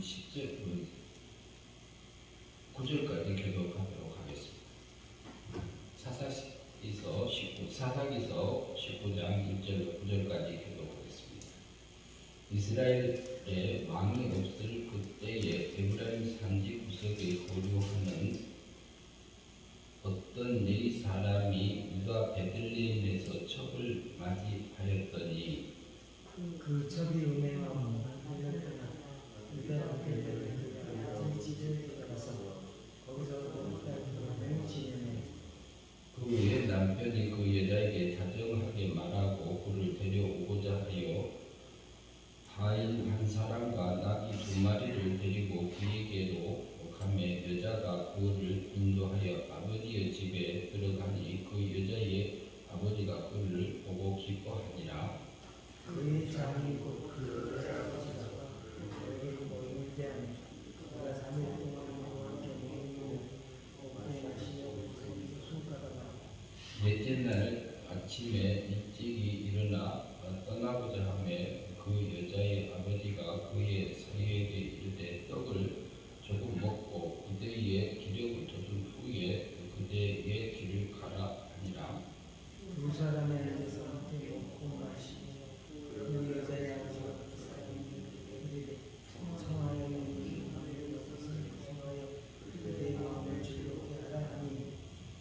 10절, 9절까지 교독하도록 하겠습니다. 사사기서 19장 1절 9절까지 교독하겠습니다. 이스라엘에 왕이 없을 그때에 에브라임 산지 구석에 거류하는 어떤 네 사람이 유다 베들레헴에서 첩을 맞이하였더니 그 첩이 은혜와 만나는 유다 베들레헴 지지에 가서 거기서 맹치는 그 후에 남편이 그 여자에게 다정하게 말하고 그를 데려오고자 하여 하인 한 사람과 나귀 2마리를 데리고 그에게로 가매 여자가 그를 인도하여 아버지의 집에 들어가니 그 여자의 아버지가 그를 보고 기뻐하니라. 그의 장이 곧 그 여자 아버지가 그에게 모임을 대하니 그가 3일 동안 그와 함께 모임을 먹고 마시려고 손가락을 넷째 날 아침에 일찍이 일어나 떠나고자 하매 그 여자의 아버지가 그의 사위에게 이르되 떡을 조금 먹고 그대의 기력을 돋은 후에 그대의 길을 가라 하니라. 두 사람의 앉아서 함께 먹고 마시고 그 여자의 아버지가 그들에게 청하여 그대의 마음을 즐겁게 하라 하니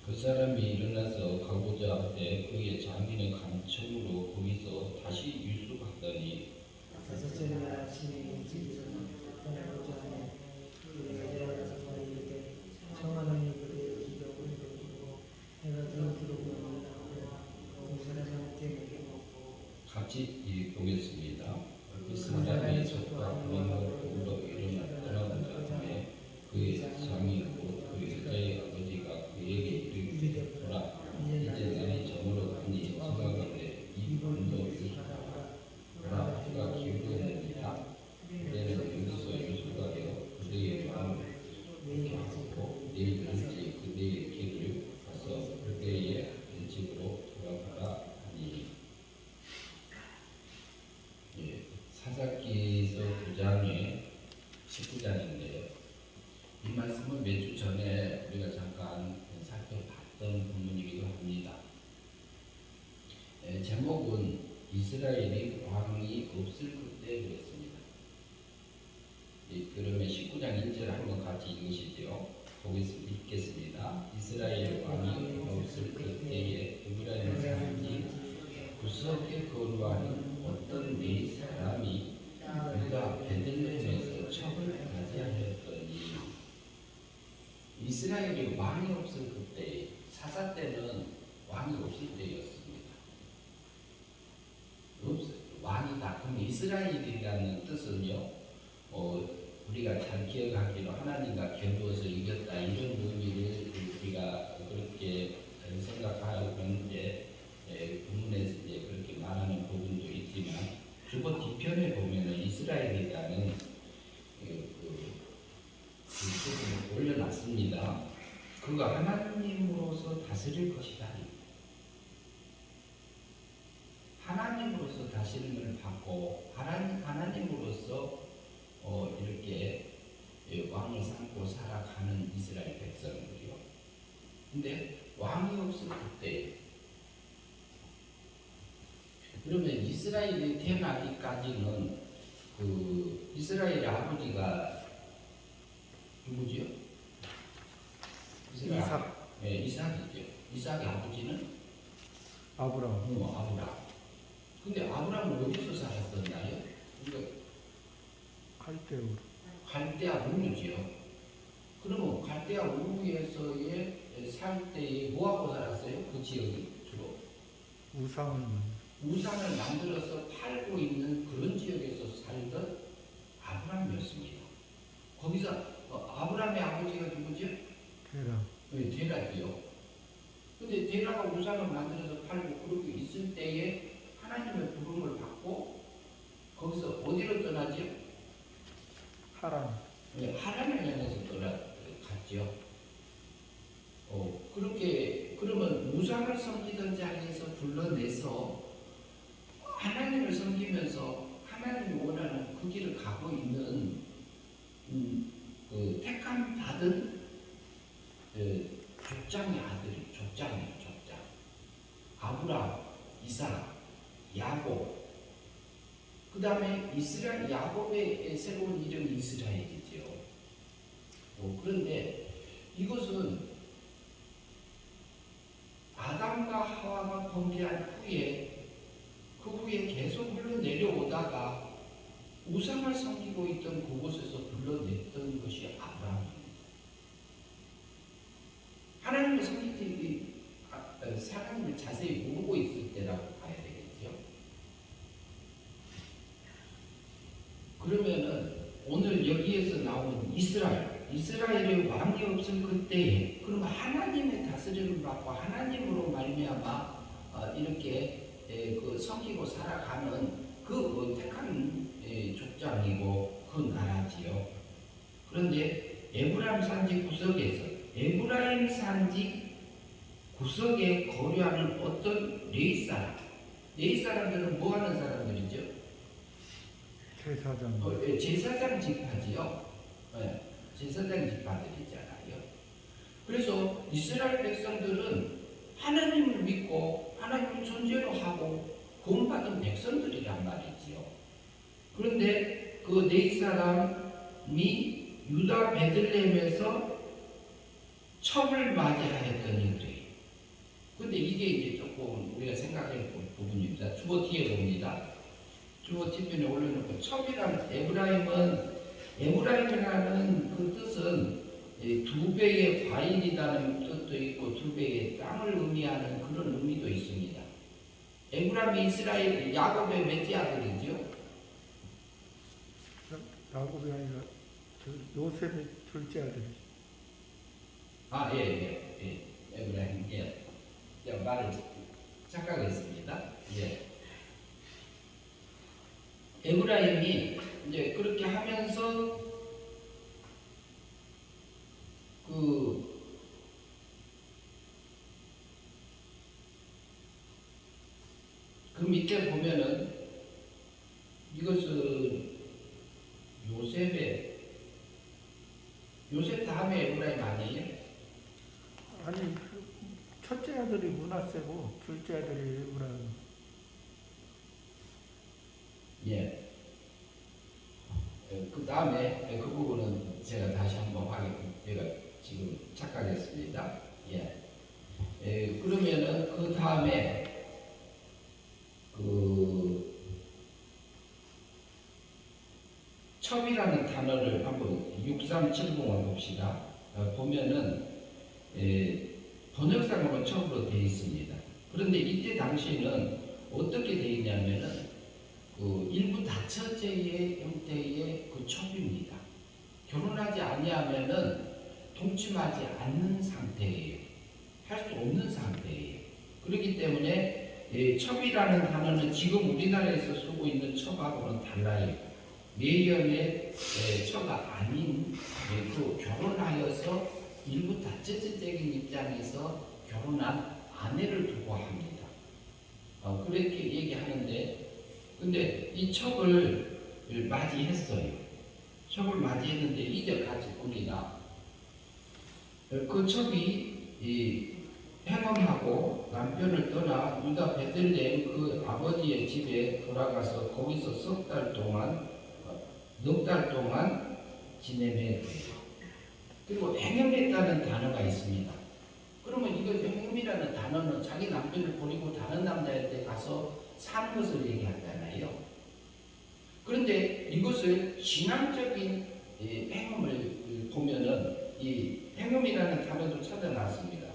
그 사람이 일어나서 가고자 하되 그의 자기는 간청으로 거기서 다시 유숙하더니 다섯째 날 아침에 일찍 일어나 떠나고자 하니 그 여자의 아버지가 이르되 청하는 그대의 기력을 돋우고 해가 들어오면 두 사람이 함께 먹고 같이 보겠습니다. 그 사람이 젖과 불행을 더불어 일어나 떠나고자 하매 그의 장이 곧 그 여자의 아버지가 그에게 이르되 보라 이제 날이 저물어 가니 생각하되 이 밤도 유숙하라. 보라 해가 기울었느니라. 그대는 여기서 유숙하여 그대의 마음을 그렇게 하고 내일 일찍 그대의 길을 가서 그대의 집으로 돌아가라 하니. 사사기서 9장에 19장인데요. 이 말씀은 몇 주 전에 우리가 잠깐 살펴봤던 본문이기도 합니다. 제목은 이스라엘이 왕이 없을 그때 그랬습니다. 그러면 19장 1절 한번 같이 읽으시죠. 읽겠습니다. 이스라엘 왕이 없을 그때에 에브라임 산지 구석에 거류하는 어떤 네 사람이 유다 베들레헴에서 첩을 맞이하였더니. 이스라엘이 왕이 없을 그때, 사사 때는 왕이 없을 때였습니다. 왕이다. 그럼 이스라엘이라는 뜻은요, 우리가 잘 기억하기로 하나님과 겨루어서 이겼다 이런 의미를 우리가 그렇게 생각하고 있는데, 본문에서 이제 그렇게 말하는 부분도 있지만 주보 뒤편에 보면은 이스라엘이라는 그 올려놨습니다. 그가 하나님으로서 다스릴 것이다. 하나님으로서 다스림을 받고 하나님으로서 이렇게 왕을 삼고 살아가는 이스라엘 백성들이요. 근데 왕이 없을 그때, 그러면 이스라엘이 태어나기까지는 그 이스라엘의 아버지가 누구지요? 이삭. 네, 이삭이죠. 이삭의 아버지는 아브람. 아브람. 근데 아브람은 어디서 살았었나요? 칼데우. 갈대아 우르지요. 그러면 갈대아 우르에서의 살 때에 뭐하고 살았어요? 그 지역이 주로 우상을 만들어서 팔고 있는 그런 지역에서 살던 아브람이었습니다. 거기서 아브람의 아버지가 누구죠? 테라. 네, 데라지요. 근데 데라가 우상을 만들어서 팔고 그러고 있을 때에 하나님의 부름을 받고 거기서 어디로 떠나죠? 하란. 네, 하나님을 향해서 떠나갔죠. 그렇게 그러면 우상을 섬기던 자리에서 불러내서 하나님을 섬기면서 하나님이 원하는 그 길을 가고 있는 그 다음에 이스라엘, 야곱의 새로운 이름이 이스라엘이죠. 그런데 이것은 아담과 하와가 범죄한 후에 그 후에 계속 흘러내려오다가 우상을 섬기고 있던 그곳에서 불러냈던 것이 아브라함입니다. 하나님을 섬기지 하나님을 자세히 모르고 있을 때라고 봐야 되겠죠. 그러면은 오늘 여기에서 나오는 이스라엘의 왕이 없을 그때에, 그럼 하나님의 다스림을 받고 하나님으로 말미암아 이렇게 그 섬기고 살아가는 그 택한 족장이고 그 나라지요. 그런데 에브라임 산지 구석에서 에브라임 산지 구석에 거류하는 어떤 레위 사람들은 뭐 하는 사람들이죠? 제사장. 제사장 지파지요. 제사장 지파들이잖아요. 그래서 이스라엘 백성들은 하나님을 믿고 하나님을 존재로 하고 구원받은 백성들이란 말이지요. 그런데 그 레위 사람이 유다 베들레헴에서 첩을 맞이하였더니 그래요. 근데 이게 이제 조금 우리가 생각해 볼 부분입니다. 주어 뒤에 봅니다. 주어 뒷면에 올려놓고 첩이라는 에브라임이라는 그 뜻은 두 배의 과일이라는 뜻도 있고 두 배의 땅을 의미하는 그런 의미도 있습니다. 에브라임이 이스라엘 야곱의 몇째 아들이죠? 야곱이 아니라 요셉의 둘째 아들. 에브라임, 말을 착각했습니다. 에브라임이 이제 그렇게 하면서 그 밑에 보면은 이것은 요셉 다음에 에브라임 아니에요? 아니, 첫째 아들이 므낫세고 둘째 아들이 에브라임. 그 다음에 그 부분은 제가 다시 한번 제가 지금 착각했습니다. 그러면은 그 다음에 그 첩이라는 단어를 한번 6370을 봅시다. 보면은 번역상으로 첩으로 되어 있습니다. 그런데 이때 당시에는 어떻게 되어 있냐면은 그 일부 다처제의 형태의 그 첩입니다. 결혼하지 아니하면은 동침하지 않는 상태예요. 할 수 없는 상태예요. 그렇기 때문에 첩이라는 단어는 지금 우리나라에서 쓰고 있는 첩하고는 달라요. 매연의 처가 아닌 그 결혼하여서 일부 다처제적인 입장에서 결혼한 아내를 두고 합니다. 그렇게 얘기하는데, 근데 이 첩을 맞이했어요. 첩을 맞이했는데 이제 같이 봅니다. 그 첩이 행엄하고 남편을 떠나 유다 베들레헴 그 아버지의 집에 돌아가서 거기서 넉 달 동안 지내매 돼요. 그리고 행음했다는 단어가 있습니다. 그러면 이거 행음이라는 단어는 자기 남편을 버리고 다른 남자한테 가서 사는 것을 얘기하잖아요. 그런데 이것을 신앙적인 행음을 보면은 이 행음이라는 단어도 찾아놨습니다.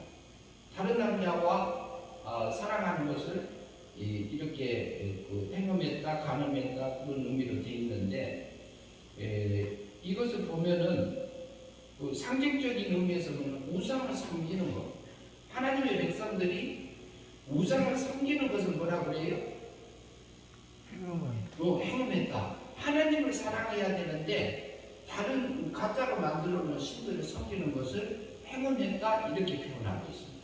다른 남자와 사랑하는 것을 이렇게 행음했다, 간음했다 그런 의미로 되어 있는데, 이것을 보면은 상징적인 의미에서 보면 우상을 섬기는 것. 하나님의 백성들이 우상을 섬기는 것을 뭐라 그래요? 행음했다. 하나님을 사랑해야 되는데 다른 가짜로 만들어 놓은 신들을 섬기는 것을 행음했다 이렇게 표현하고 있습니다.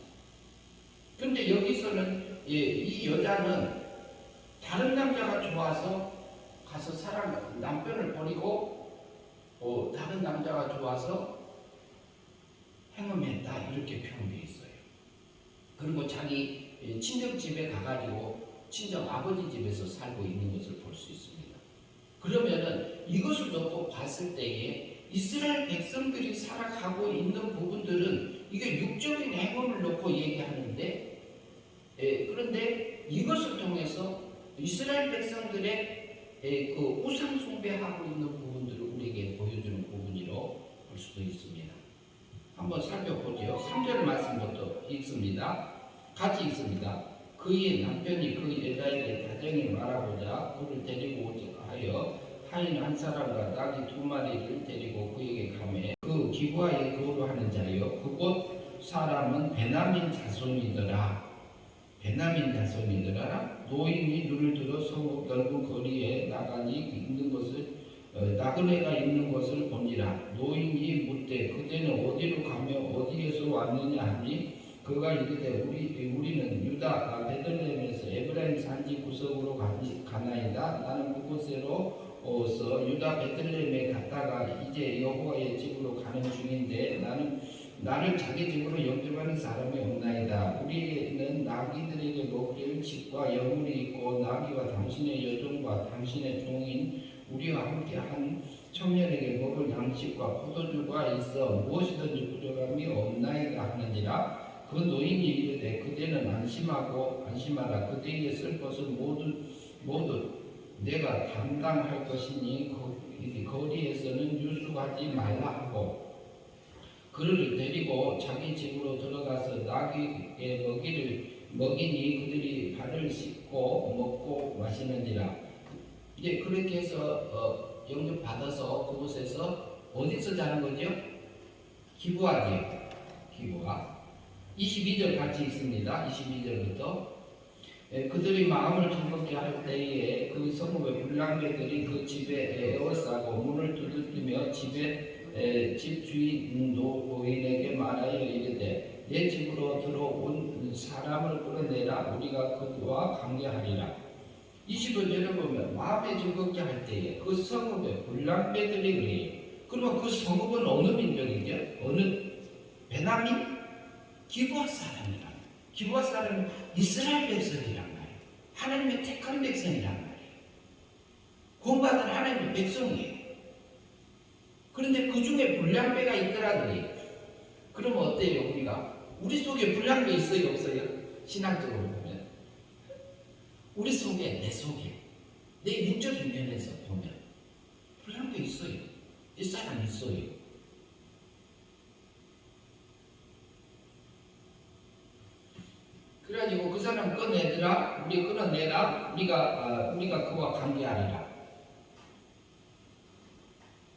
그런데 여기서는 이 여자는 다른 남자가 좋아서 가서 남편을 버리고 다른 남자가 좋아서 행음했다 이렇게 표현되어 있어요. 그리고 자기 친정 집에 가가지고 친정 아버지 집에서 살고 있는 것을 볼 수 있습니다. 그러면은 이것을 놓고 봤을 때에 이스라엘 백성들이 살아가고 있는 부분들은 이게 육적인 행함을 놓고 얘기하는데, 그런데 이것을 통해서 이스라엘 백성들의 그 우상 숭배하고 있는 부분들을 우리에게 보여주는 부분이로 볼 수도 있습니다. 한번 살펴보죠. 3절 말씀부터 읽습니다. 같이 읽습니다. 그의 남편이 그 여자에게 다정히 말하고자 그를 데리고 오자 하여 하인 한 사람과 나귀 2마리를 데리고 그에게 가매 그 기브아에 거류하는 자여 그곳 사람은 베냐민 자손이더라. 베냐민 자손이더라. 노인이 눈을 들어 성읍 넓은 거리에 나그네가 있는 것을 보니라. 노인이 묻되 그대는 어디로 가며 어디에서 왔느냐 하니 그가 이르되 우리는 유다 베들레헴에서 에브라임 산지 구석으로 가나이다. 나는 그곳으로 어서 유다 베들레헴에 갔다가 이제 여호와의 집으로 가는 중인데 나를 자기 집으로 영접하는 사람이 없나이다. 우리는 나귀들에게 먹일 집과 여물이 있고 나귀와 당신의 여종과 당신의 종인 우리와 함께한 청년에게 먹을 양식과 포도주가 있어 무엇이든지 부족함이 없나이다 하는지라. 그 노인이 이르되 그대는 안심하라. 그대에게 쓸 것은 모두 내가 담당할 것이니 거리에서는 유숙하지 말라 하고 그를 데리고 자기 집으로 들어가서 나귀에 먹이니 그들이 발을 씻고 먹고 마시는지라. 이제 그렇게 해서 영접 받아서 그곳에서 어디서 자는 거죠? 기브아지요. 기브아. 22절 같이 있습니다. 22절부터 그들이 마음을 즐겁게 할 때에 그 성읍의 불량배들이 그 집에 에워싸고 문을 두들기며 집 주인 노인에게 말하여 이르되 내 집으로 들어온 사람을 끌어내라. 우리가 그와 관계하리라. 25절에 보면 마음에 즐겁게 할 때에 그 성읍의 불량배들이 그래요. 그러면 그 성읍은 어느 민족이죠? 어느 베냐민? 기브아 사람이란 말이에요. 기브아 사람은 이스라엘 백성이란 말이에요. 하나님의 택한 백성이란 말이에요. 구원받은 하나님의 백성이에요. 그런데 그 중에 불량배가 있더라고요. 그러면 어때요? 우리 속에 불량배 있어요? 없어요? 신앙적으로 보면 우리 속에 내 육적인 면에서 보면 불량배 있어요. 이 사람 있어요. 그래가지고 그 사람 꺼내더라. 우리 끊어내라. 우리가 그와 관계하리라.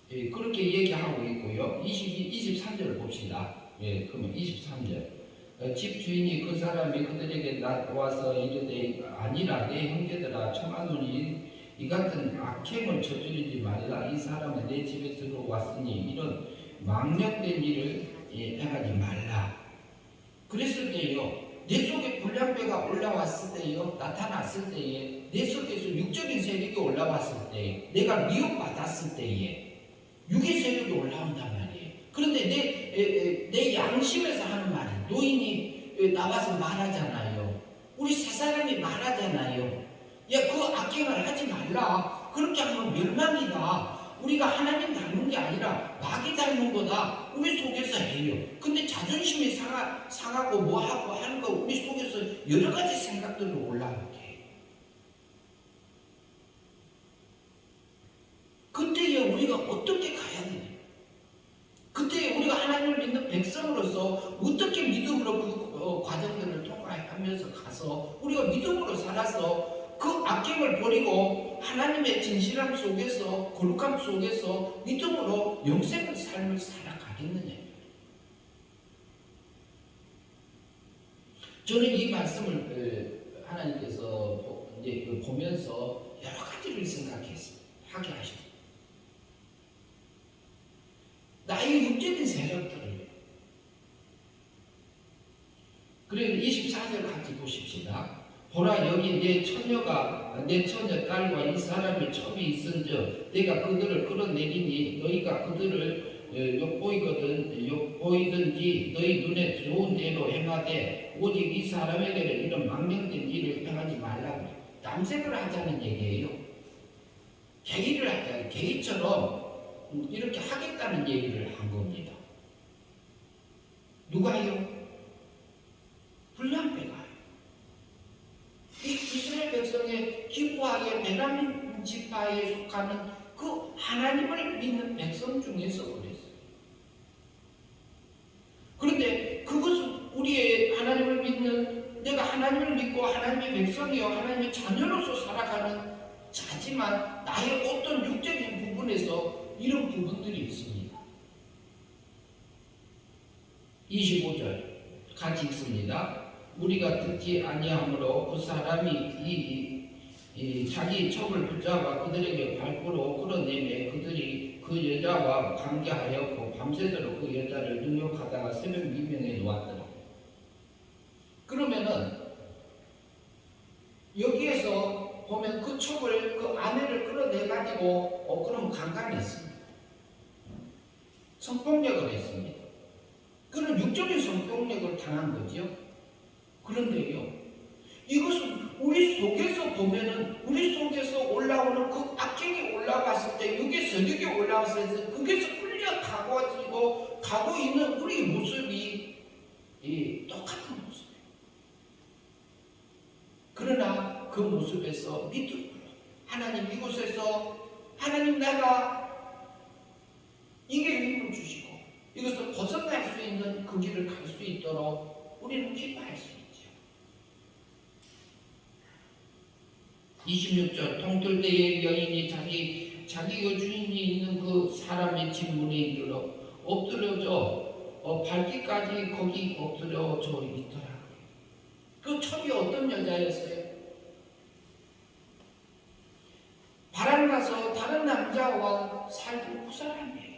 그렇게 얘기하고 있고요. 23절을 봅시다. 그러면 23절. 집 주인이 그 사람이 그들에게 나와서 이르되 아니라 내 형제들아 청하노니 이 같은 악행을 저지르지 말라. 이 사람은 내 집에 들어왔으니 이런 망령된 일을 행하지 말라. 그랬을 때요. 내 속에 불량배가 올라왔을 때요, 나타났을 때에, 내 속에서 육적인 세력이 올라왔을 때, 내가 미움받았을 때에, 육의 세력이 올라온단 말이에요. 그런데 내 양심에서 하는 말이, 노인이 나와서 말하잖아요. 우리 세 사람이 말하잖아요. 야, 그 악행을 하지 말라. 그렇게 하면 멸망이다. 우리가 하나님 닮은 게 아니라 마귀 닮은 거다. 우리 속에서 해요. 근데 자존심이 상하고 뭐하고 하는 거 우리 속에서 여러 가지 생각들로 올라오게 해요. 그때에 우리가 어떻게 가야 되냐? 그때에 우리가 하나님을 믿는 백성으로서 어떻게 믿음으로 그 과정들을 통과하면서 가서 우리가 믿음으로 살아서 그 악행을 버리고 하나님의 진실함 속에서 거룩함 속에서 믿음으로 영생의 삶을 살아가겠느냐. 저는 이 말씀을 하나님께서 이제 보면서 여러 가지를 생각했습니다. 하게 하셨습니다. 나의 육적인 세력들을. 그리고 24절 같이 보십시다. 보라 여기 내 처녀 딸과 이 사람이 첩이 있은즉 내가 그들을 끌어내리니 너희가 그들을 욕보이든지 너희 눈에 좋은 대로 행하되 오직 이 사람에게는 이런 망령된 일을 행하지 말라고. 남색을 하자는 얘기예요. 계기를 하자. 계기처럼 이렇게 하겠다는 얘기를 한 겁니다. 누가요? 불량배가요. 이스라엘 백성의 기부하게 베냐민 지파에 속하는 그 하나님을 믿는 백성 중에서 그랬어요. 그런데 그것은 우리의 하나님을 믿는, 내가 하나님을 믿고 하나님의 백성이요 하나님의 자녀로서 살아가는 자지만 나의 어떤 육적인 부분에서 이런 부분들이 있습니다. 25절 같이 읽습니다. 우리가 듣지 아니하므로 그 사람이 자기 첩을 붙잡아 그들에게 발부로 끌어내매 그들이 그 여자와 관계하였고 밤새도록 그 여자를 능욕하다가 새벽 미명에 놓았더라. 그러면은 여기에서 보면 그 첩을, 그 아내를 끌어내가지고 그럼 강간했습니다. 성폭력을 했습니다. 그런 육적인 성폭력을 당한 거죠. 그런데요, 이것은 우리 속에서 보면은, 우리 속에서 올라오는 그 악행이 올라왔을 때, 육의 성욕이 올라왔을 때, 거기서 끌려가고 가고 있는 우리 모습이 똑같은 모습이에요. 그러나 그 모습에서 믿음으로 하나님, 이곳에서 하나님, 내가 이게 힘을 주시고 이것을 벗어날 수 있는 그 길을 갈 수 있도록 우리는 기도할 수 있죠. 26절 동틀 때에 여인이 자기 주인이 있는 그 사람의 집 문에 이르러 엎드려져 발기까지 거기 엎드려져 있더라. 그 첩이 어떤 여자였어요? 바람나서 다른 남자와 살던 그 사람이에요.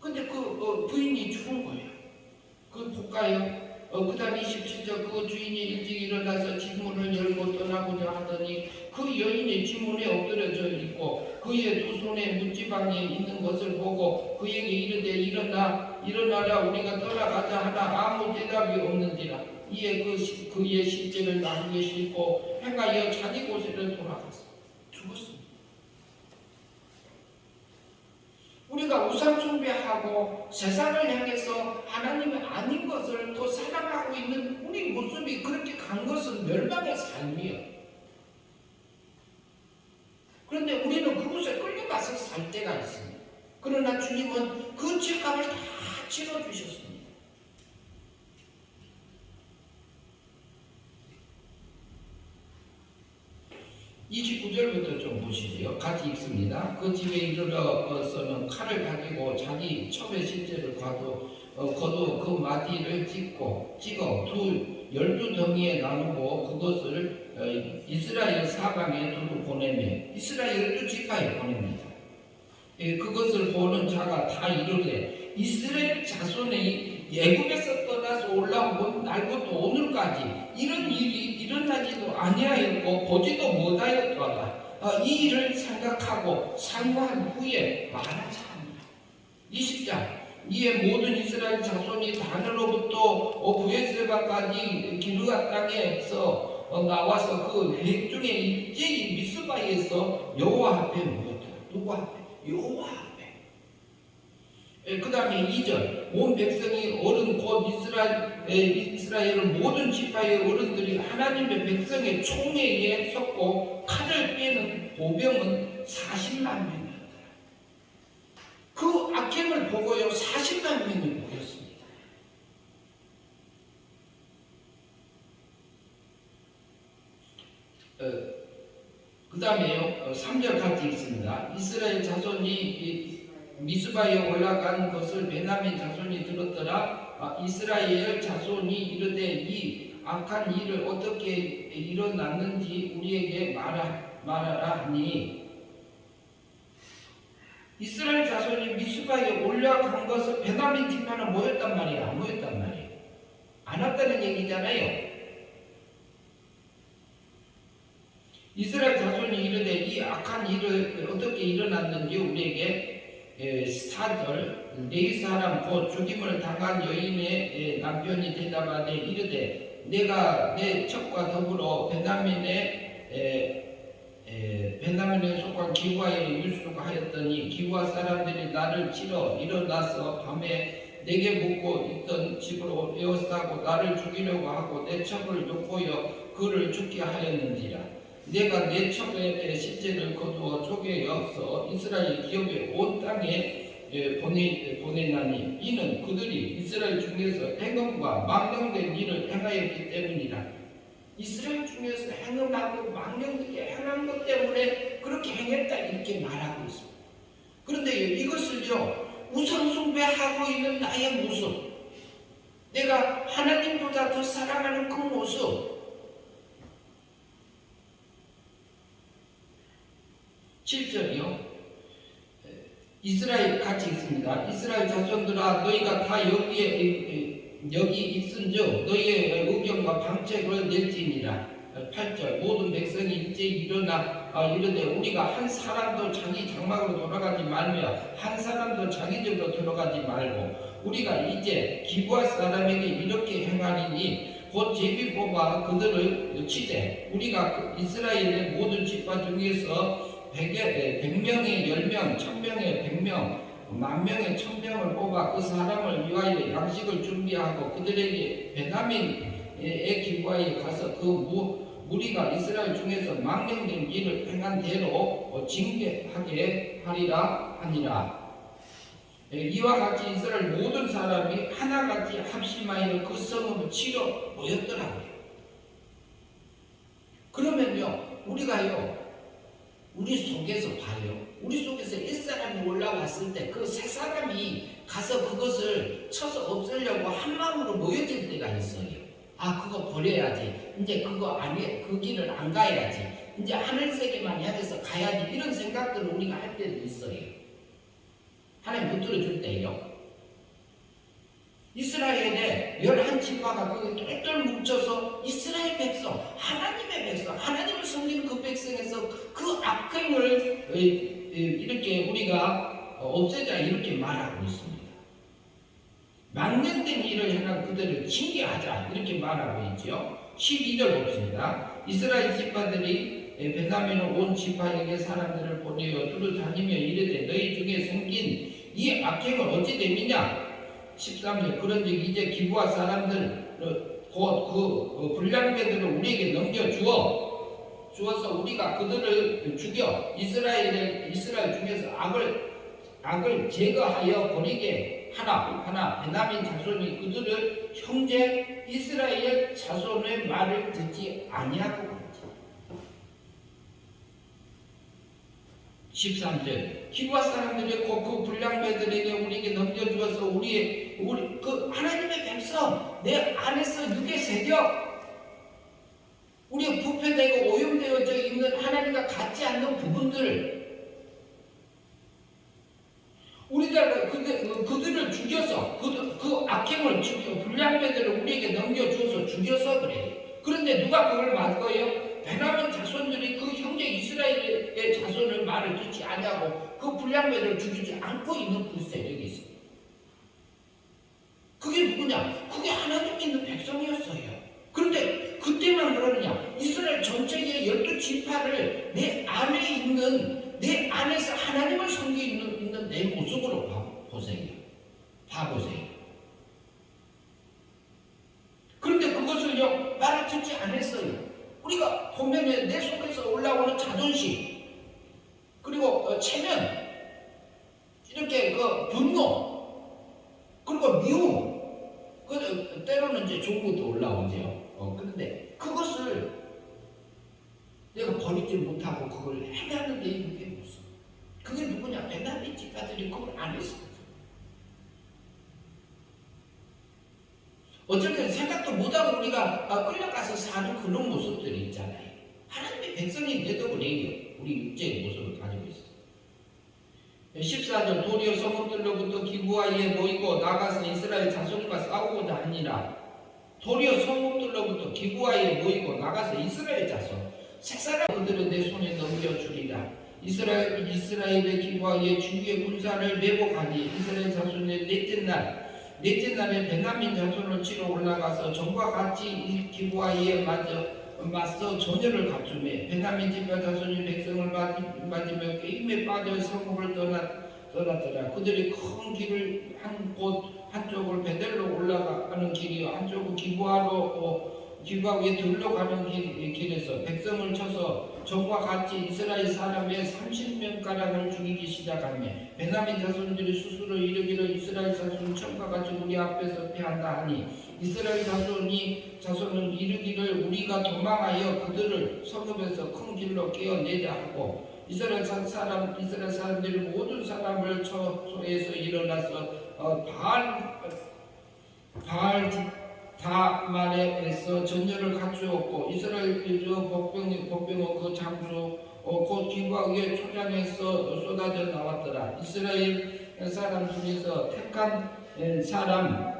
근데 그 부인이 죽은 거예요. 그 볼까요? 그 다음에 27절 그 주인이 일찍 일어나서 집문을 열고 떠나고자 하더니 그 여인이 집문에 엎드려져 있고 그의 두 손에 문지방에 있는 것을 보고 그에게 이르되 일어나라 우리가 떠나가자 하나 아무 대답이 없는지라. 이에 그의 실제를 나무에 싣고 행하여 자기 곳으로 돌아갔어. 죽었습니다. 우리가 우상 숭배하고 세상을 향해서 하나님이 아닌 것을 또 사랑하고 있는 우리 모습이 그렇게 간 것은 멸망의 삶이에요. 그런데 우리는 그곳에 끌려가서 살 때가 있습니다. 그러나 주님은 그 죄값을 다 치러주셨습니다. 29절부터 좀 보시죠. 같이 읽습니다. 그 집에 이르러서는 칼을 가지고 자기 첩의 실제를 거두 그 마디를 찍어 12덩이에 나누고 그것을 이스라엘 사방에 두루 보내며 이스라엘 12지파에 보냅니다. 그것을 보는 자가 다 이르되 이스라엘 자손의 애굽에서 떠나서 올라온 날부터 오늘까지 이런 일이 일어나지도 아니하였고 보지도 못하였더라. 이 일을 생각하고 상고한 후에 말하자 합니다. 20장 이에 모든 이스라엘 자손이 단으로부터 브에세바까지 기르가 땅에서 나와서 그 백중에 일제히 미스바에서 여호와 앞에 모였더라. 누구 앞에? 여호와 앞에. 그 다음에 2절 온 백성이 어른 곧 이스라엘의 모든 지파의 어른들이 하나님의 백성의 총회에 섰고 칼을 빼는 보병은 40만 명이었더라. 그 악행을 보고요 40만 명이 모였습니다. 그 다음에요 3절 같이 읽습니다. 이스라엘 자손이 미스바에 올라간 것을 베냐민 자손이 들었더라. 이스라엘 자손이 이르되 이 악한 일을 어떻게 일어났는지 우리에게 말하라 하니 이스라엘 자손이 미스바에 올라간 것을 베냐민 지파는 모였단 말이에요? 안 모였단 말이에요? 안 왔다는 얘기잖아요. 이스라엘 자손이 이르되 이 악한 일을 어떻게 일어났는지 우리에게 4절 네 사람 곧 죽임을 당한 여인의 남편이 대답하되 이르되 내가 내 척과 더불어 베냐민에 속한 기브아에 유숙하였더니 기브아 사람들이 나를 치러 일어나서 밤에 내게 묵고 있던 집으로 에워싸고 나를 죽이려고 하고 내 척을 욕보여 그를 죽게 하였는지라. 내가 내 척의 시체를 거두어 쪼개어서 이스라엘 기업의 온 땅에 보내나니 이는 그들이 이스라엘 중에서 행음과 망령된 일을 행하였기 때문이라. 이스라엘 중에서 행음하고 망령되게 행한 것 때문에 그렇게 행했다 이렇게 말하고 있습니다. 그런데 이것을요 우상 숭배하고 있는 나의 모습, 내가 하나님보다 더 사랑하는 그 모습, 7절이요. 이스라엘 같이 있습니다. 이스라엘 자손들아 너희가 다 여기 있은즉 너희의 의견과 방책을 낼지니라. 8절 모든 백성이 이제 일어나 이르되 우리가 한 사람도 자기 장막으로 돌아가지 말며 한 사람도 자기 집으로 들어가지 말고 우리가 이제 기브아 사람에게 이렇게 행하리니 곧 제비 뽑아 그들을 치되 우리가 이스라엘의 모든 지파 중에서 100명에 10명, 1000명에 100명, 10,000명에 1000명을 뽑아 그 사람을 위하여 양식을 준비하고 그들에게 베냐민의 기브아에 가서 그 무리가 이스라엘 중에서 망령된 일을 행한 대로 징계하게 하리라 하니라. 이와 같이 이스라엘 모든 사람이 하나같이 합심하여 그 성읍을 치러 모였더라고요. 그러면요 우리가요 우리 속에서 봐요. 우리 속에서 옛사람이 올라왔을 때 그 새 사람이 가서 그것을 쳐서 없애려고 한 마음으로 모여질 때가 있어요. 아 그거 버려야지. 이제 그거 아니 그 길을 안 가야지. 이제 하늘세계만 향해서 가야지. 이런 생각들을 우리가 할 때도 있어요. 하나님 못 들어줄 때요. 이스라엘의 11지파가 거기 똘똘 뭉쳐서 이스라엘 백성, 하나님의 백성, 하나님을 섬기는 그 백성에서 그 악행을 이렇게 우리가 없애자 이렇게 말하고 있습니다. 망령된 일을 행한 그들을 징계하자 이렇게 말하고 있죠. 12절 봅시다. 이스라엘 지파들이 베냐민 온 지파에게 사람들을 보내어 두루 다니며 이르되 너희 중에 생긴 이 악행은 어찌 됨이냐. 13절 그런즉 이제 기브아 사람들 곧 그 불량배들을 우리에게 넘겨주어서 우리가 그들을 죽여 이스라엘 중에서 악을 제거하여 버리게 하나 베냐민 자손이 그들을 형제 이스라엘 자손의 말을 듣지 아니하고 그러지. 13절 기브아 사람들이 그 불량배들에게 우리에게 넘겨주어서 우리 그 하나님의 백성 내 안에서 육의 세력 우리 부패되고 오염되어져 있는 하나님과 같지 않는 부분들 우리가 그들을 죽여서 그 악행을 불량배들을 우리에게 넘겨주어서 죽여서 그래. 그런데 누가 그걸 맡고요? 베냐민 자손들이 그 형제 이스라엘의 자손을 말을 듣지 아니하고 그 불량배들을 죽이지 않고 있는 그 세력이 있습니다. 그게 누구냐? 그게 하나님 있는 백성이었어요. 그런데 그때만 그러느냐? 이스라엘 전체의 12지파를 내 안에 있는 내 안에서 하나님을 섬기고 있는 내 모습으로 봐보세요. 그런데 그것을요 말을 듣지 않았어요. 우리가 보면 내 속에서 올라오는 자존심 그리고 체면 이렇게 그 분노 그리고 미움 때로는 이제 좋은 것도 올라오죠. 그런데 그것을 내가 버리지 못하고 그걸 해내는데 이게 무슨 그게 누구냐? 베냐민 지파들이 그걸 안 했습니다. 어쨌든 생각도 못하고 우리가 끌려가서 사는 그런 모습들이 있잖아요. 하나님의 백성인데도 그래요. 우리 육체의 모습을 가지고 있어요. 14절 도리어 성읍들로부터 기브아에 모이고 나가서 이스라엘 자손과 싸우고자 하니라. 도리어 성읍들로부터 기브아에 모이고 나가서 이스라엘 자손 새 사람 그들은 내 손에 넘겨주리라. 이스라엘의 기브아에 주의 군사를 매복하니 이스라엘 자손의 넷째 날 넷째 날에 베냐민 자손을 치러 올라가서 전과 같이 기부아에 맞서 전열을 갖추매 베냐민 집과 자손이 백성을 맞으며 게임에 빠져 성읍을 떠났더라. 그들이 큰 길을 한쪽을 베델로 올라가는 길이요 한쪽은 기부아 위에 둘러가는 길에서 백성을 쳐서 전과 같이 이스라엘 사람의 30명가량을 죽이기 시작하며 베냐민 자손들이 스스로 이르기를 이스라엘 자손은 전과 같이 우리 앞에서 패한다 하니 이스라엘 자손은 이르기를 우리가 도망하여 그들을 성읍에서 큰 길로 깨어내자 하고 이스라엘 사람들이 모든 사람을 처소에서 일어나서 다만에서 전열을 갖추었고 이스라엘 복병은 그 장수 곧 기부아 위에 초장에서 쏟아져 나왔더라. 이스라엘 사람 중에서 택한 사람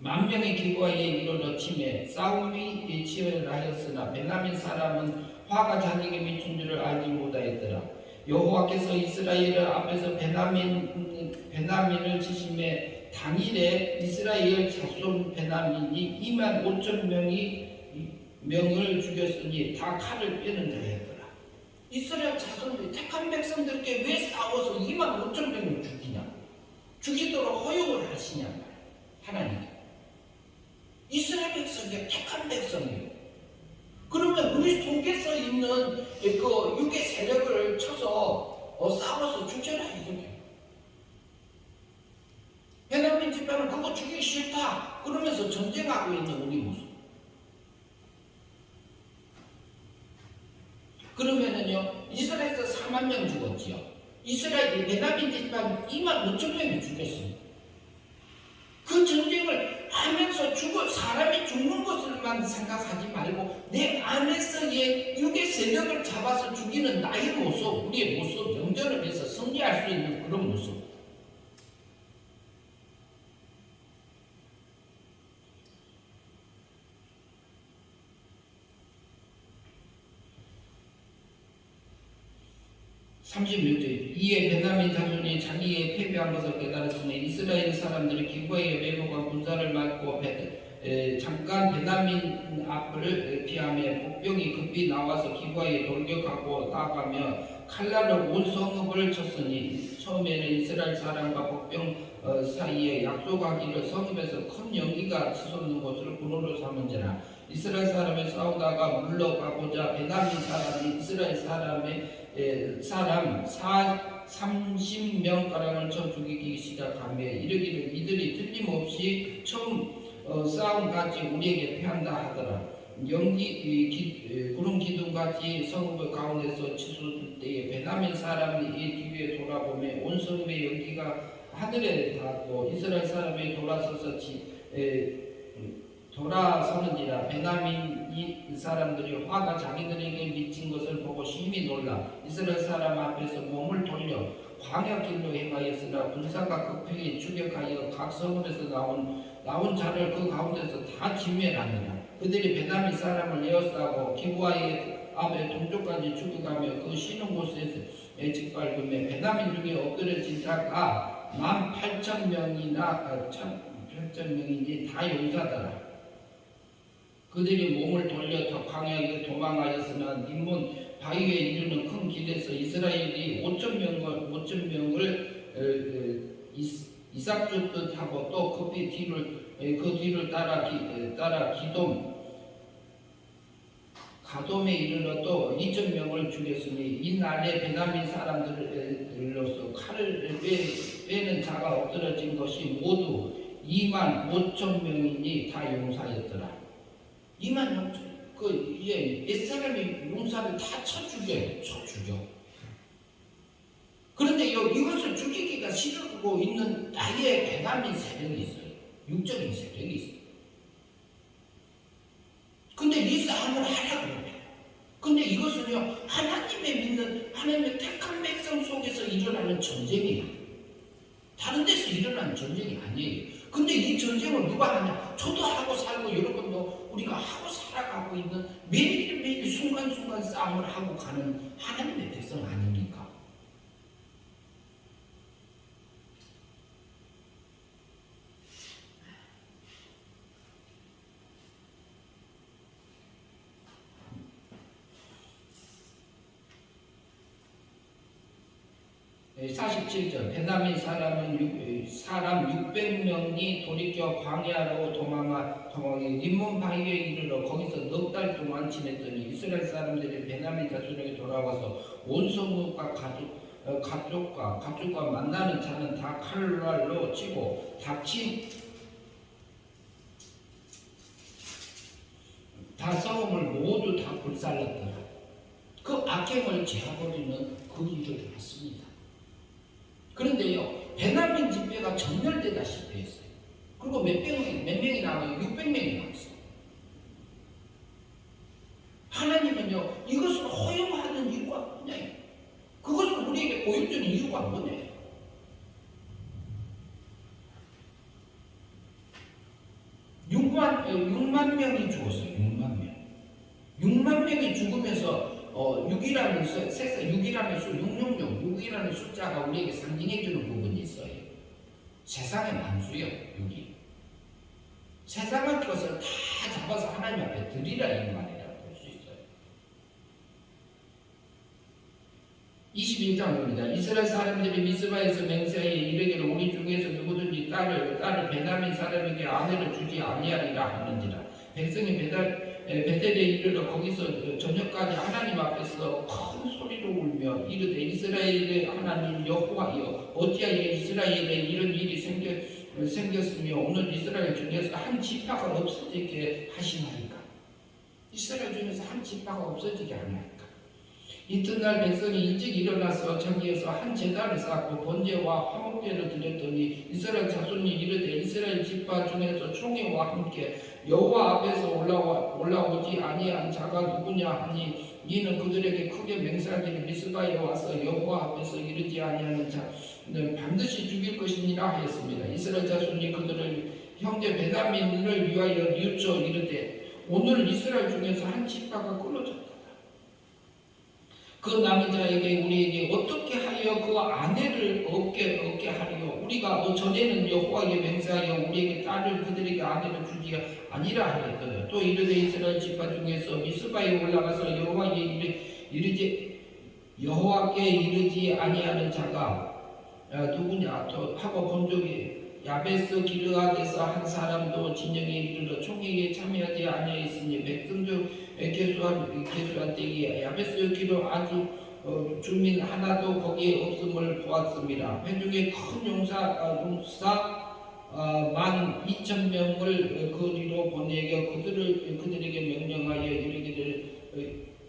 10,000명의 기부아에 이르러 치매 싸움이 치열하였으나 베냐민 사람은 화가 자기에게 미친 줄을 알지 못하였더라. 여호와께서 이스라엘 앞에서 베냐민을 치심에 당일에 이스라엘 자손 베냐민이 25,000명을 죽였으니 다 칼을 빼는 자였더라. 이스라엘 자손들이 택한 백성들께 왜 싸워서 25,000명을 죽이냐? 죽이도록 허용을 하시냐 말이야. 하나님. 이스라엘 백성이 택한 백성이에요. 그러면 우리 속에서 있는 그 육의 세력을 쳐서 싸워서 죽여라 이거예요. 베냐민 집단은 그거 죽이기 싫다 그러면서 전쟁하고 있는 우리 모습. 그러면은요 이스라엘에서 40,000명 죽었지요. 이스라엘 베냐민 집단 25,000명이 죽였습니다. 그 전쟁을 하면서 사람이 죽는 것을만 생각하지 말고 내 안에서의 육의 세력을 잡아서 죽이는 나의 모습, 우리의 모습, 영전을 위해서 승리할 수 있는 그런 모습. 이에 베냐민 자손이 자기의 패배한 것을 깨달았으니 이스라엘 사람들이 기부아의 매복과 군사를 맞고 잠깐 베냐민 앞을 피하며 복병이 급히 나와서 기부아에 돌격하고 나가며 칼날로 온 성읍을 쳤으니 처음에는 이스라엘 사람과 복병 사이에 약속하기를 성읍에서 큰 연기가 치솟는 곳을 군으로 삼은지라 이스라엘 사람이 싸우다가 물러가고자 베냐민 사람이 이스라엘 사람 30명가량을 쳐 죽이기 시작하며 이르기를 이들이 틀림없이 처음 싸움같이 우리에게 패한다 하더라. 구름 기둥같이 성읍 가운데서 치솟을 때에 베냐민 사람이 이 뒤에 돌아보며 온 성읍의 연기가 하늘에 닿고 이스라엘 사람이 돌아서는지라 베냐민 이 사람들이 화가 자기들에게 미친 것을 보고 심히 놀라 이스라엘 사람 앞에서 몸을 돌려 광야길로 행하였으나 군사가 급히 추격하여 각 성읍에서 나온 자를 그 가운데서 다 진멸하니라. 그들이 베냐민 사람을 에워싸고 기부아의 앞에 동쪽까지 죽여가며 그 쉬는 곳에서 짓밟으며 베냐민 중에 엎드려진 자가 18,000명이니 다 용사더라. 그들이 몸을 돌려 더 광야에 도망하였으나 림몬 바위에 이르는 큰 길에서 이스라엘이 5,000명을 이삭 쫓듯 하고 또 급히 그 뒤를 따라 가돔에 이르러 또 2,000명을 죽였으니 이 날에 베냐민 사람들로서 칼을 빼는 자가 엎드러진 것이 모두 25,000명이니 다 용사였더라. 25,000명. 옛사람이 용사를 다 쳐 죽여. 그런데 이것을 죽이기가 싫고 있는 나의 베냐민 세력이 있어요. 육적인 세력이 있어요. 근데 이 싸움을 하라고 그래요. 근데 이것은요, 하나님의 택한 백성 속에서 일어나는 전쟁이에요. 다른 데서 일어나는 전쟁이 아니에요. 근데 이 전쟁을 누가 하냐? 저도 하고 살고 여러분도 우리가 하고 살아가고 있는 매일매일 순간순간 싸움을 하고 가는 하나님의 백성 아닙니까? 47절 베냐민 사람 600명이 돌이켜 광야로 도망해 림몬 바위에 이르러 거기서 넉 달 동안 지냈더니 이스라엘 사람들이 베냐민 자손에게 돌아와서 온 성읍과 가족과 만나는 자는 다 칼날로 치고 다 성읍을 모두 다 불살랐더라. 그 악행을 제하버리는 그 일을 했습니다. 그런데요, 베냐민 집회가 전멸되다시피 했어요. 그리고 몇 명이 나와요? 600명이 나왔어요. 하나님은요, 이것을 허용하는 이유가 뭐냐요? 그것을 우리에게 보여주는 이유가 뭐냐요? 6만 명이 죽었어요. 6만 명이 죽으면서 6이라는 숫자가 우리에게 상징해주는 부분이 있어요. 세상의 만수요, 6이. 세상의 것을 다 잡아서 하나님 앞에 드리라 이 말이라고 볼 수 있어요. 21장 봅니다. 이스라엘 사람들이 미스바에서 맹세하여 이르기를 우리 중에서 누구든지 딸을 베냐민 사람에게 아내를 주지 아니하리라 하는지라. 백성이 베델에 이르러 거기서 저녁까지 하나님 앞에서 큰 소리로 울며 이르되 이스라엘의 하나님 여호와여 어찌하여 이스라엘에 이런 일이 생겼으며 오늘 이스라엘 중에서 한 지파가 없어지게 하시나이까. 이스라엘 중에서 한 지파가 없어지게 하나이까. 이튿날 백성이 일찍 일어나서 저기에서 한 제단을 쌓고 번제와 화목제를 드렸더니 이스라엘 자손이 이르되 이스라엘 지파 중에서 총회와 함께 여호와 앞에서 올라오지 아니한 자가 누구냐 하니 이는 그들에게 크게 맹세하기를 미스바에 와서 여호와 앞에서 이르지 아니하는 자는 반드시 죽일 것이니라 하였습니다. 이스라엘 자손이 그들을 형제 베냐민을 위하여 뉘우쳐 이르되 오늘 이스라엘 중에서 한 지파가 끊어졌다. 그 남은 자에게 우리에게 어떻게 하여 그 아내를 얻게 하리요? 우리가 전에는 여호와에게 맹세하여 우리에게 딸을 그들에게 아내를 주지 아니라 하였거든. 또 이르되 이스라엘 지파 중에서 미스바에 올라가서 여호와께 이르지 아니하는 자가 누구냐 하고 본 적이 야베스 기르앗에서 한 사람도 진영에 이르러 총회에 참여하지 아니하였으니 백성 중 계수한 때에 야베스 기르앗 주민 하나도 거기에 없음을 보았습니다. 회중의 큰 용사 12,000명을 거리로 보내겨 그들에게 명령하여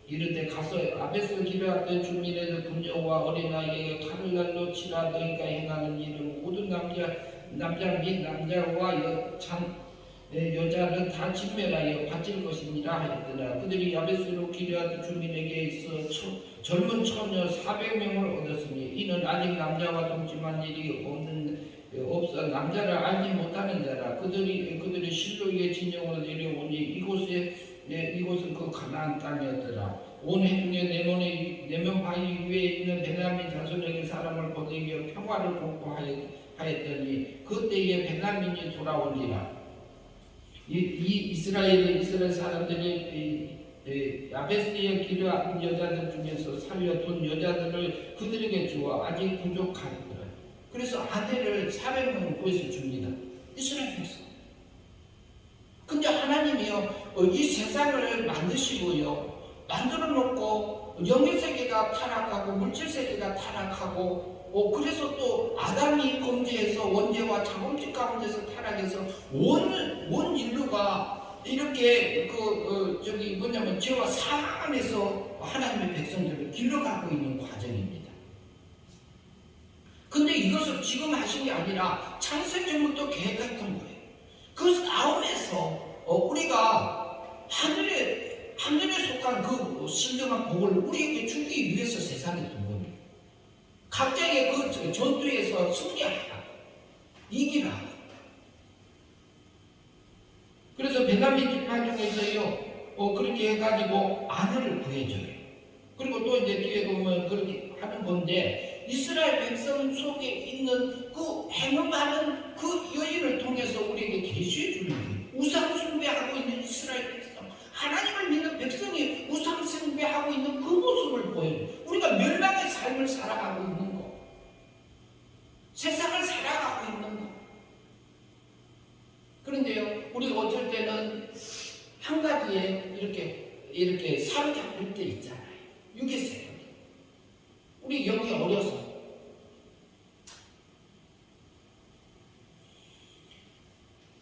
이르되 가서 야베스 기르앗 주민의 분녀와 어린아이에게 칼을 날로 치라. 너희가 행하는 일은 모든 남자 및 남자와 여자는 다 진멸하여 바칠 것이니라 하였더라. 그들이 야베스로 기르앗 주민에게 있어 젊은 처녀 400명을 얻었으니 이는 아직 남자와 동침한 일이 없어 남자를 알지 못하는 자라. 그들이 실로의 진영으로 내려오니 이곳은 그 가나안 땅이었더라. 온 해중에 네몬 바위 위에 있는 베냐민 자손에게 사람을 보내겨 평화를 공포하였더니 그때에 베냐민이 돌아오니라. 이스라엘 사람들이 야베스의 기르앗 여자들 중에서 살려둔 여자들을 그들에게 주어 아직 부족하더라. 그래서 아내를 400명을 구해서 줍니다. 이스라엘 백성. 근데 하나님이요 이 세상을 만드시고요 만들어 놓고 영의 세계가 타락하고 물질 세계가 타락하고 그래서 또 아담이 범죄해서 원죄와 자범죄 가운데서 타락해서 온 인류가 이렇게 죄와 사망 안에서 하나님의 백성들을 길러가고 있는 과정입니다. 근데 이것을 지금 하신 게 아니라 창세전부터 계획했던 거예요. 그 다음에서 우리가 하늘에 속한 그 신령한 복을 우리에게 주기 위해서 세상에 둔 겁니다. 각자의 그 전투에서 승리하라, 이기라. 그래서 베냐민 지파 중에서요 그렇게 해가지고 아내를 구해줘요. 그리고 또 이제 뒤에 보면 그렇게 하는 건데 이스라엘 백성 속에 있는 그 행음하는 그 여인을 통해서 우리에게 계시해 주는 거예요. 우상 숭배하고 있는 이스라엘 백성, 하나님을 믿는 백성이 우상 숭배하고 있는 그 모습을 보여요. 우리가 멸망의 삶을 살아가고 있는 거. 잘 잡힐 때 있잖아요. 육의 세력. 우리 영이 어려서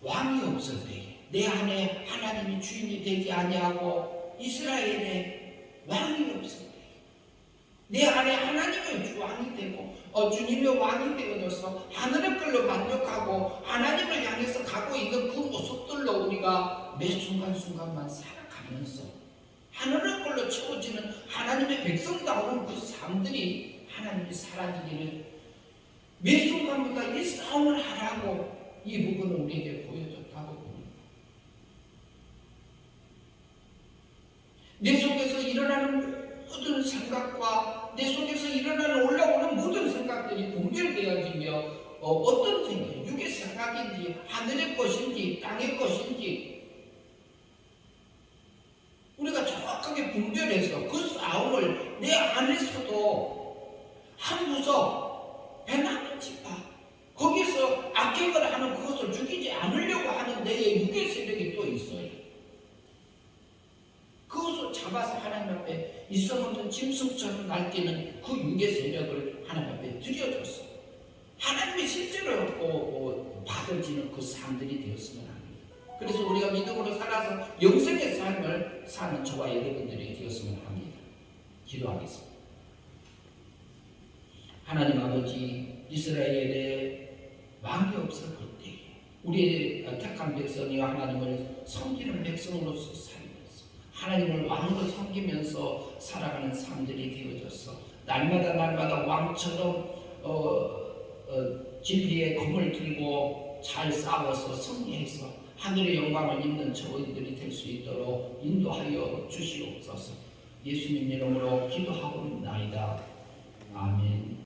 왕이 없을 때 내 안에 하나님이 주인이 되지 아니하고 이스라엘에 왕이 없을 때 내 안에 하나님의 왕이 되고 주님의 왕이 되어져서 하늘의 걸로 만족하고 하나님을 향해서 가고 있는 그 모습들로 우리가 매 순간순간만 살아가면서 하늘의 걸로 채워지는 하나님의 백성다운 그 삶들이 하나님이 사라지기를 매 순간마다 이 싸움을 하라고 이 부분을 우리에게 보여줬다고 봅니다. 내 속에서 일어나는 모든 생각과 내 속에서 일어나는 올라오는 모든 생각들이 분별되어지며 어떤 생각, 육의 생각인지 하늘의 것인지 땅의 것인지 우리가 정확하게 분별해서 그 싸움을 내 안에서도 한 구석 배나는 지파 거기서 악행을 하는 그것을 죽이지 않으려고 하는 내의 육의 세력이 또 있어요. 그것을 잡아서 하나님 앞에 있어먹는 짐승처럼 날뛰는 그 육의 세력을 하나님 앞에 드려줬어. 하나님이 실제로 받아지는 그 삶들이 되었으면 합니다. 그래서 우리가 믿음으로 살아서 영생의 삶을 사는 저와 여러분들이 되었으면 합니다. 기도하겠습니다. 하나님 아버지, 이스라엘에 왕이 없을 때 우리의 택한 백성이와 하나님을 섬기는 백성으로서 살면서 하나님을 왕으로 섬기면서 살아가는 삶들이 되어져서 날마다 왕처럼 진리의 검을 들고 잘 싸워서 승리해서 하늘의 영광을 입는 저희들이 될 수 있도록 인도하여 주시옵소서. 예수님 이름으로 기도하옵나이다. 아멘.